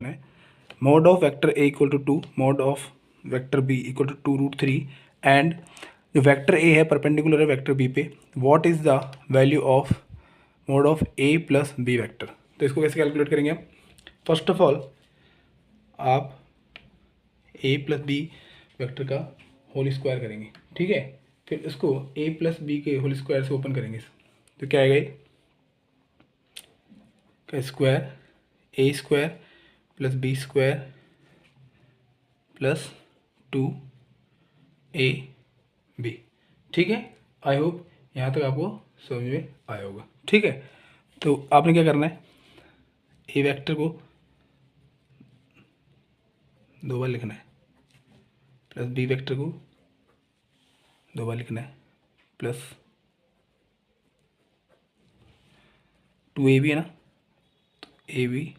है mod of vector A equal to 2, mod of vector B equal to 2√3 and जो vector A है perpendicular है vector B पे, what is the value of mod of A plus B vector. तो इसको कैसे calculate करेंगे हम? फर्स्ट ऑफ ऑल आप ए प्लस बी वेक्टर का होल स्क्वायर करेंगे, ठीक है। फिर इसको ए प्लस बी के होल स्क्वायर से ओपन करेंगे, तो क्या आएगा का square A square plus B square plus 2 A B, ठीक है। आई होप यहाँ तक आपको समझ में आया होगा, ठीक है। तो आपने क्या करना है, ए वेक्टर को 2 बार लिखना है, प्लस बी वेक्टर को 2 बार लिखना है, प्लस 2ab है ना, तो A B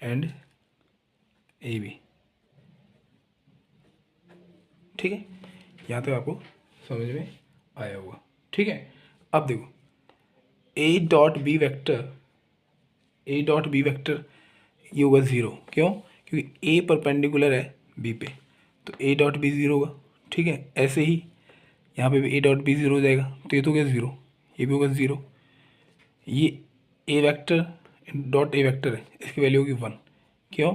and A B, ठीक है। यहाँ तक आपको समझ में आया होगा, ठीक है। अब देखो ए डॉट बी वेक्टर ये होगा 0, क्यों? क्योंकि ए परपेंडिकुलर है बी पे, तो ए डॉट बी 0 होगा, ठीक है। ऐसे ही यहाँ पे भी ए डॉट बी 0 हो जाएगा, तो ये तो क्या 0, ये भी होगा 0। ये ए वेक्टर डॉट ए वेक्टर है, इसकी वैल्यू होगी 1, क्यों?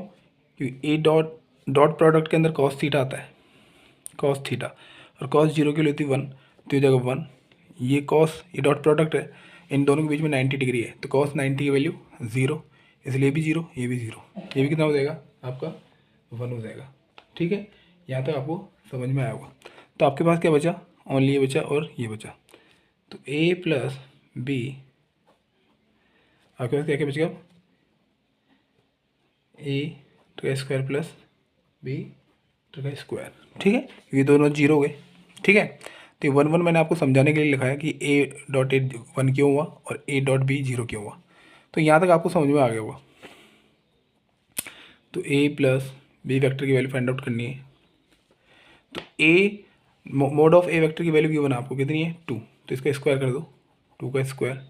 क्योंकि ए डॉट डॉट प्रोडक्ट के अंदर कॉस थीटा आता है, कॉस थीटा, और कॉस 0 की वैल्यू होती है 1, तो ये जगह 1। ये कॉस ये डॉट प्रोडक्ट है, इन दोनों के बीच में 90 डिग्री है, तो कॉस 90 की वैल्यू 0, इसलिए भी 0, ये भी 0, ये भी कितना हो जाएगा आपका 1 हो जाएगा, ठीक है। यहाँ तक आपको समझ में आया होगा। तो आपके पास क्या बचा, ओनली ये बचा और ये बचा, तो ए प्लस बी आपके पास क्या क्या बचेगा, ए का स्क्वायर प्लस बी का स्क्वायर, ठीक है। ये दोनों 0 हो गए, ठीक है। तो 1 1 मैंने आपको समझाने के लिए लिखा है कि ए डॉट ए 1 क्यों हुआ और ए डॉट बी 0 क्यों हुआ। तो यहाँ तक आपको समझ में आ गया होगा। तो ए प्लस बी वेक्टर की वैल्यू फाइंड आउट करनी है, तो A mode of A vector की वैल्यू गिवन आपको कितनी है 2, तो इसका स्क्वायर कर दो, 2 का स्क्वायर।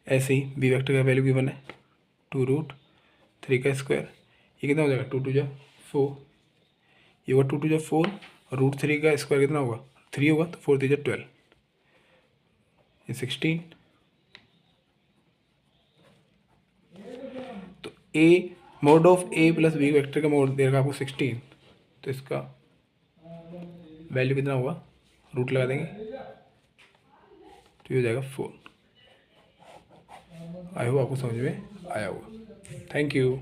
ऐसे ही बी वेक्टर का वैल्यू गिवन है 2√3 का स्क्वायर, ये कितना हो जाएगा 2 2 जा 4, ये होगा 2 2 जा 4, और √3 का स्क्वायर कितना होगा 3 होगा, तो 4 3 जा 12, ये 16। तो A mode of A plus B vector का मोड दे रखा आपको 16, तो इसका वैल्यू कितना होगा, रूट लगा देंगे, तो ये हो जाएगा 4। आई होप आपको समझ में आया होगा। Thank you.